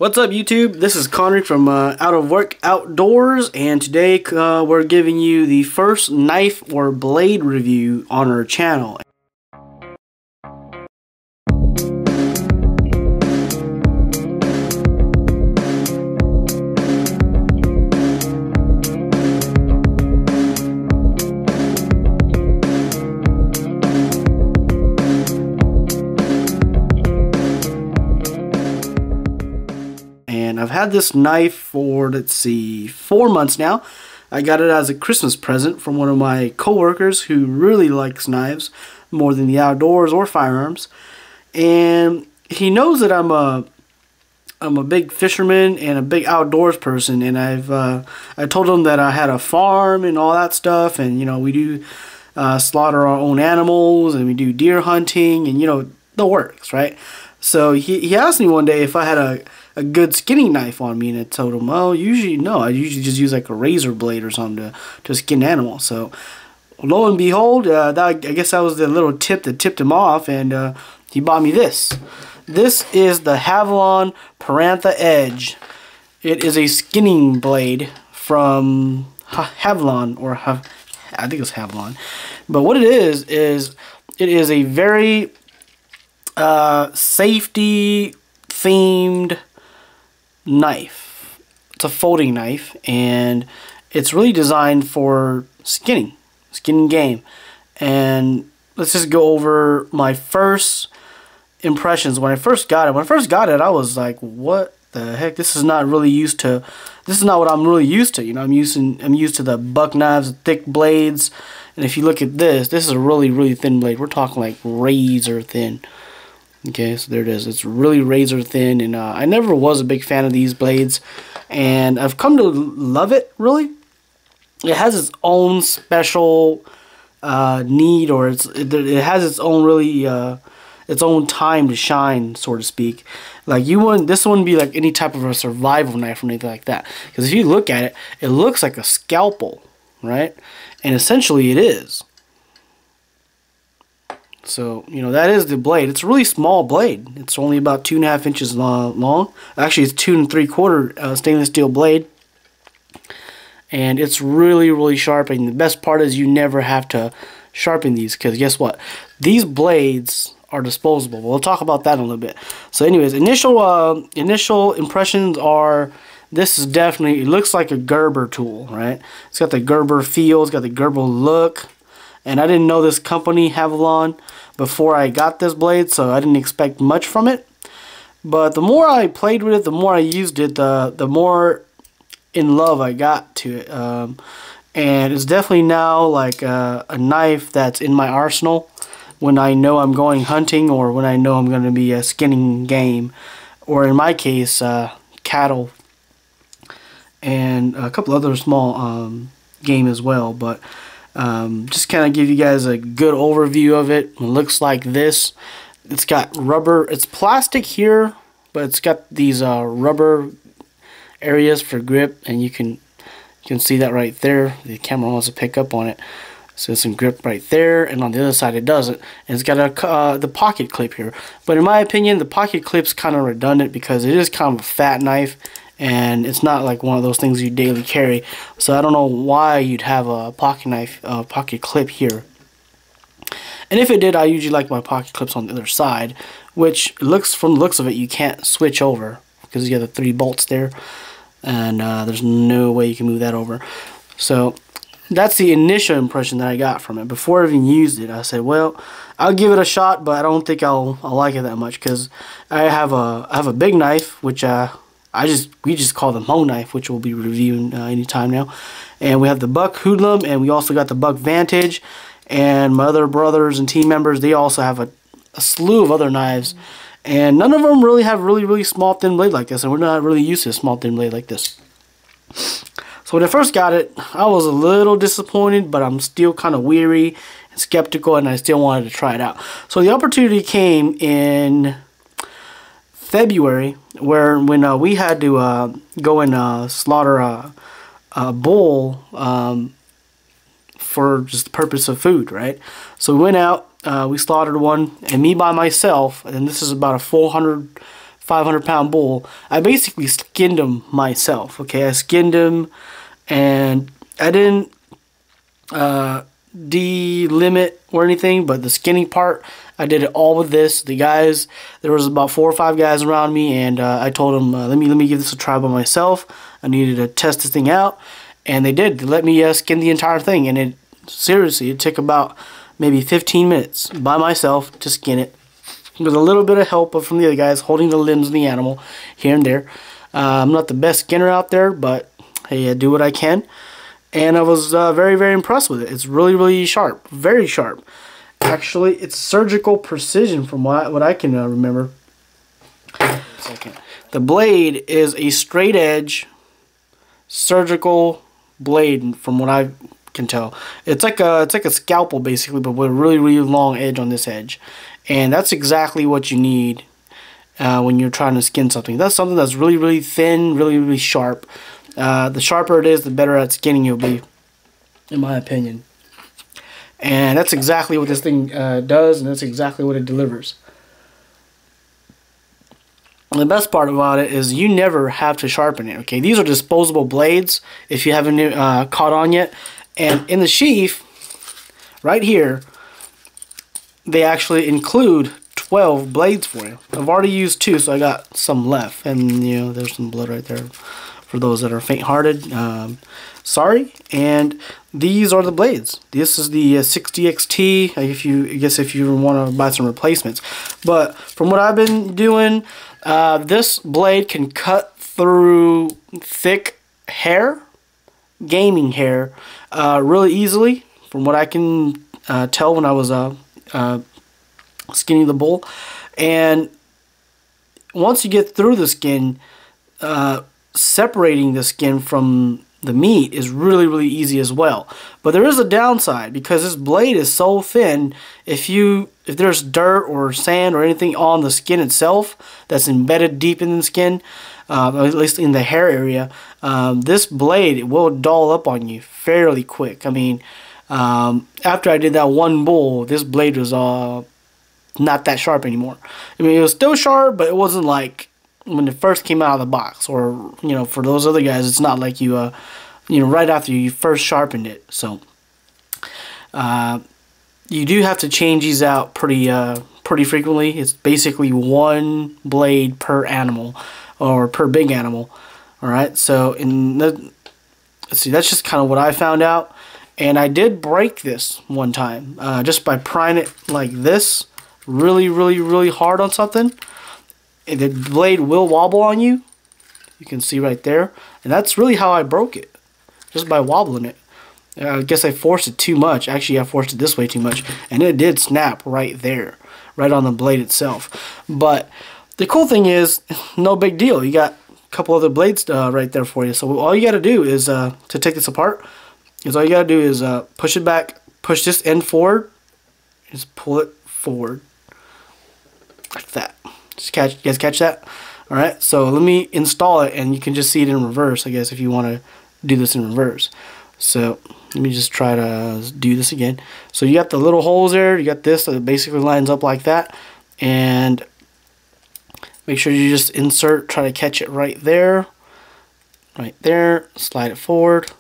What's up YouTube? This is Connery from Out of Work Outdoors, and today we're giving you the first knife or blade review on our channel. And I've had this knife for, let's see, 4 months now. I got it as a Christmas present from one of my coworkers who really likes knives more than the outdoors or firearms. And he knows that I'm a big fisherman and a big outdoors person, and I told him that I had a farm and all that stuff, and you know, we do slaughter our own animals, and we do deer hunting, and you know, the works, right? So he asked me one day if I had a good skinning knife on me, and I told him, well, usually no, I usually just use like a razor blade or something to skin animals. So lo and behold, I guess that was the little tip that tipped him off, and he bought me this. This is the Havalon Piranta Edge. It is a skinning blade from Havalon, or I think it's Havalon. But what it is it is a very safety themed knife. It's a folding knife, and it's really designed for skinning game. And let's just go over my first impressions when I first got it. When I first got it, I was like, what the heck? This is not what I'm really used to. You know, I'm used to the buck knives, thick blades. And if you look at this is a really thin blade. We're talking like razor thin. Okay, so there it is. It's really razor thin, and I never was a big fan of these blades, and I've come to love it, really. It has its own special need, or it has its own its own time to shine, so to speak. Like this wouldn't be like any type of a survival knife or anything like that, because if you look at it, it looks like a scalpel, right? And essentially it is. So, you know, that is the blade. It's a really small blade. It's only about 2.5 inches long. Actually, it's 2 3/4 stainless steel blade. And it's really sharp. And the best part is you never have to sharpen these, because guess what? These blades are disposable. We'll talk about that in a little bit. So anyways, initial impressions are, this is definitely, it looks like a Gerber tool, right? It's got the Gerber feel. It's got the Gerber look. And I didn't know this company, Havalon, before I got this blade, so I didn't expect much from it. But the more I played with it, the more I used it, the more in love I got to it. And it's definitely now like a knife that's in my arsenal when I know I'm going hunting, or when I know I'm going to be skinning game, or in my case, cattle, and a couple other small game as well. But just kind of give you guys a good overview of it. It looks like this. It's got rubber, it's plastic here, but it's got these rubber areas for grip, and you can see that right there. The camera wants to pick up on it. So some grip right there, and on the other side it doesn't. And it's got the pocket clip here. But in my opinion, the pocket clip's kind of redundant, because it is kind of a fat knife, and it's not like one of those things you daily carry. So I don't know why you'd have a pocket knife, pocket clip here. And if it did, I usually like my pocket clips on the other side, which looks, from the looks of it, you can't switch over, because you have the 3 bolts there, and there's no way you can move that over. So that's the initial impression that I got from it. Before I even used it, I said, well, I'll give it a shot, but I don't think I'll like it that much, because I have a big knife, which we just call the Mo knife, which we'll be reviewing anytime now. And we have the Buck Hoodlum, and we also got the Buck Vantage. And my other brothers and team members, they also have a slew of other knives. And none of them really have really small thin blade like this, and we're not really used to a small thin blade like this. So when I first got it, I was a little disappointed, but I'm still kind of weary and skeptical, and I still wanted to try it out. So the opportunity came in February, when we had to go and slaughter a bull for just the purpose of food, right? So we went out, we slaughtered one, and me by myself, and this is about a 400 500-pound bull, I basically skinned him myself. Okay, I skinned him, and I didn't delimit or anything, but the skinning part, I did it all with this. The guys, there was about 4 or 5 guys around me, and I told them, let me give this a try by myself. I needed to test this thing out, and they did. They let me skin the entire thing, and it seriously, it took about maybe 15 minutes by myself to skin it, with a little bit of help from the other guys holding the limbs of the animal here and there. I'm not the best skinner out there, but hey, I do what I can. And I was very, very impressed with it. It's really, really sharp. Very sharp. Actually, it's surgical precision from what I can remember. The blade is a straight edge surgical blade from what I can tell. It's like a scalpel basically, but with a really, really long edge on this edge. And that's exactly what you need when you're trying to skin something. That's something that's really, really thin, really, really sharp. The sharper it is, the better at skinning you'll be, in my opinion. And that's exactly what this thing does, and that's exactly what it delivers. And the best part about it is you never have to sharpen it. Okay, these are disposable blades, if you haven't caught on yet. And in the sheath, right here, they actually include 12 blades for you. I've already used 2, so I got some left. And you know, there's some blood right there for those that are faint-hearted. Sorry. And these are the blades. This is the 60XT. If you want to buy some replacements. But from what I've been doing, this blade can cut through thick hair, gaming hair, really easily. From what I can tell when I was skinning the bull. And once you get through the skin, separating the skin from the meat is really, really easy as well. But there is a downside, because this blade is so thin. If there's dirt or sand or anything on the skin itself that's embedded deep in the skin, at least in the hair area, this blade will dull up on you fairly quick. I mean, after I did that one bull, this blade was not that sharp anymore. I mean, it was still sharp, but it wasn't like when it first came out of the box. Or, you know, for those other guys, it's not like you know, right after you first sharpened it. So you do have to change these out pretty frequently. It's basically 1 blade per animal, or per big animal. All right, so let's see, that's just kind of what I found out. And I did break this one time just by prying it like this really, really, really hard on something. And the blade will wobble on you. You can see right there. And that's really how I broke it, just by wobbling it. I guess I forced it too much. Actually, I forced it this way too much. And it did snap right there, right on the blade itself. But the cool thing is, no big deal. You got a couple other blades right there for you. So all you got to do is, to take this apart, all you got to do is push it back, push this end forward, just pull it forward. Like that. You guys catch that? Alright, so let me install it, and you can just see it in reverse, I guess, if you want to do this in reverse. So let me just try to do this again. So you got the little holes there, you got this that basically lines up like that, and make sure you just insert, try to catch it right there, slide it forward,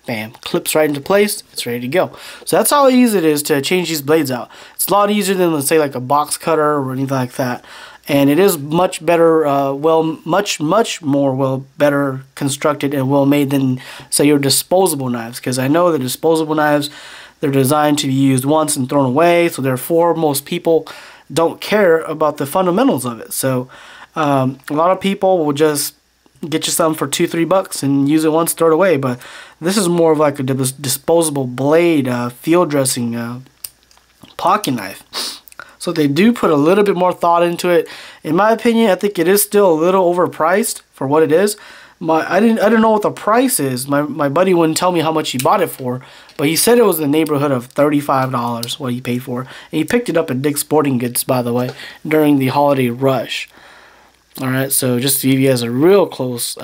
bam, clips right into place, it's ready to go. So that's how easy it is to change these blades out. It's a lot easier than, let's say, like a box cutter or anything like that. And it is much better, much more better constructed and well made than, say, your disposable knives. Because I know the disposable knives, they're designed to be used once and thrown away. So therefore, most people don't care about the fundamentals of it. So a lot of people will just get you some for $2-3 and use it once, throw it away. But this is more of like a disposable blade, field dressing pocket knife. So they do put a little bit more thought into it. In my opinion, I think it is still a little overpriced for what it is. I didn't know what the price is. My buddy wouldn't tell me how much he bought it for, but he said it was in the neighborhood of $35 what he paid for. And he picked it up at Dick's Sporting Goods, by the way, during the holiday rush. Alright, so just to give you guys a real close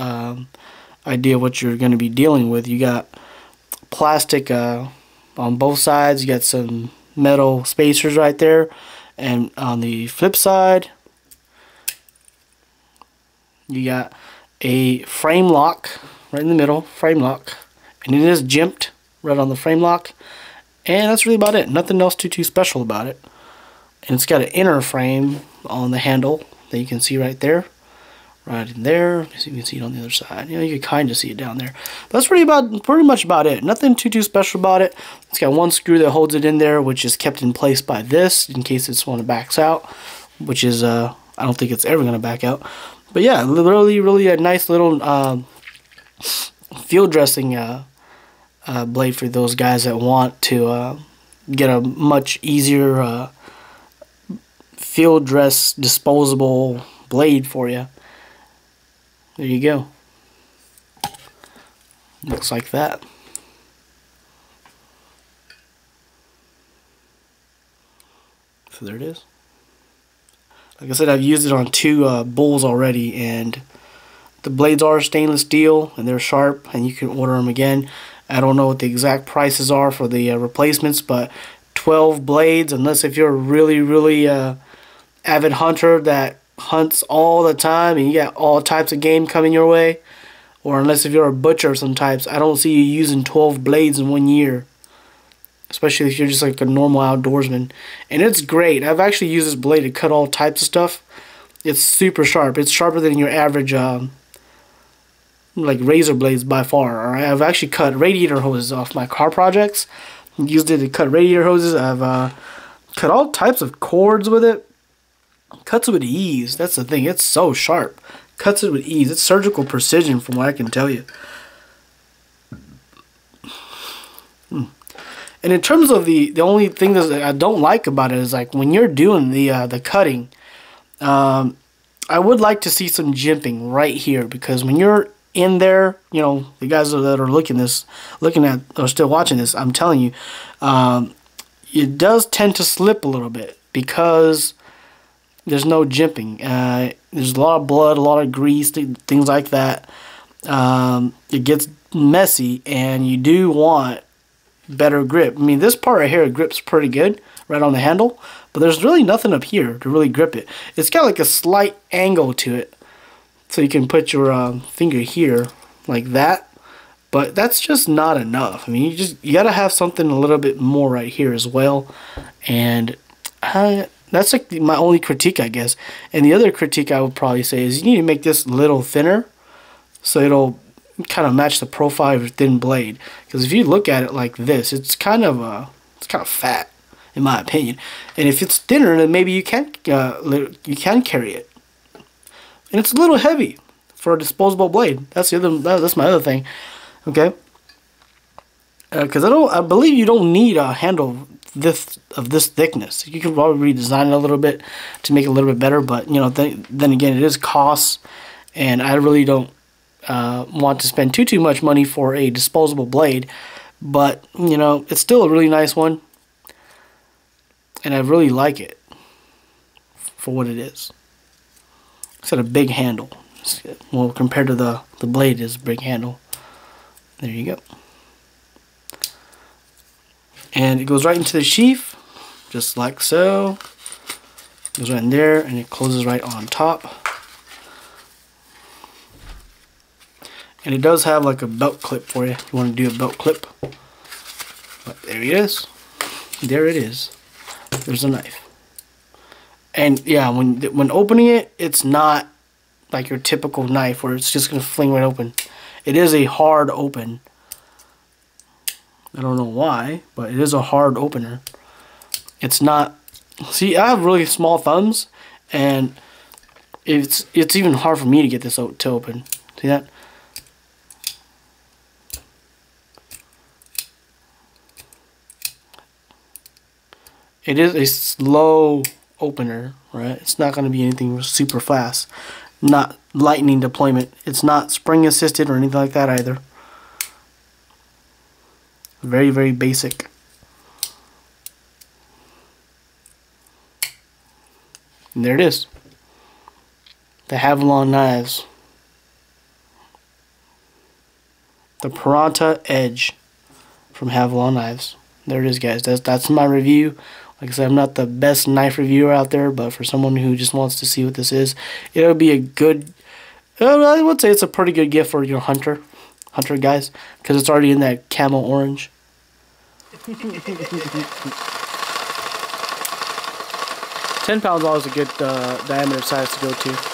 idea of what you're going to be dealing with, you got plastic on both sides. You got some metal spacers right there. And on the flip side, You got a frame lock right in the middle, frame lock, and it is jimped right on the frame lock, and that's really about it. Nothing else too special about it. And it's got an inner frame on the handle that you can see right there, right in there. So you can see it on the other side. You know, you can kind of see it down there. But that's pretty much about it. Nothing too special about it. It's got one screw that holds it in there, which is kept in place by this in case it's one that backs out, which is I don't think it's ever going to back out. But yeah, really a nice little field dressing blade for those guys that want to get a much easier field dress disposable blade for you. There you go. Looks like that. So there it is. Like I said, I've used it on 2 bulls already, and the blades are stainless steel and they're sharp, and you can order them again. I don't know what the exact prices are for the replacements, but 12 blades, unless if you're a really avid hunter that hunts all the time and you got all types of game coming your way, or unless if you're a butcher of some types, I don't see you using 12 blades in 1 year, especially if you're just like a normal outdoorsman. And it's great. I've actually used this blade to cut all types of stuff. It's super sharp. It's sharper than your average like razor blades by far. Alright, I've actually cut radiator hoses off my car projects. Used it to cut radiator hoses. I've cut all types of cords with it. Cuts it with ease. That's the thing. It's so sharp. Cuts it with ease. It's surgical precision from what I can tell you. And in terms of the only thing that I don't like about it is like when you're doing the cutting, I would like to see some jimping right here, because when you're in there, you know, the guys that are looking at or still watching this, I'm telling you, it does tend to slip a little bit because there's no jimping. There's a lot of blood, a lot of grease, things like that. It gets messy, and you do want better grip. I mean, this part right here grips pretty good right on the handle, but there's really nothing up here to really grip it. It's got like a slight angle to it, so you can put your finger here like that, but that's just not enough. I mean, you gotta have something a little bit more right here as well, and that's like my only critique, I guess. And the other critique I would probably say is you need to make this a little thinner so it'll kind of match the profile of your thin blade. Because if you look at it like this, it's kind of fat, in my opinion. And if it's thinner, then maybe you can carry it. And it's a little heavy for a disposable blade. That's my other thing. Okay. Because I believe you don't need a handle of this thickness. You can probably redesign it a little bit to make it a little bit better, but you know, then again, it is costs, and I really don't want to spend too much money for a disposable blade. But you know, it's still a really nice one, and I really like it for what it is. It's got a big handle. Well, compared to the blade, is a big handle. There you go. And it goes right into the sheath, just like so. It goes right in there, and it closes right on top. And it does have like a belt clip for you if you want to do a belt clip. But there it is. There it is. There's a knife. And yeah, when opening it, it's not like your typical knife where it's just going to fling right open. It is a hard open. I don't know why, but it is a hard opener. It's not. See, I have really small thumbs, and it's even hard for me to get this to open. See that? It is a slow opener, right? It's not going to be anything super fast. Not lightning deployment. It's not spring assisted or anything like that either. Very basic. And there it is. The Havalon knives. The Piranta Edge from Havalon knives. There it is, guys. That's my review. Like I said, I'm not the best knife reviewer out there, but for someone who just wants to see what this is, it'll be a good I would say it's a pretty good gift for your hunter guys, because it's already in that camo orange. 10 pounds always a good diameter size to go to.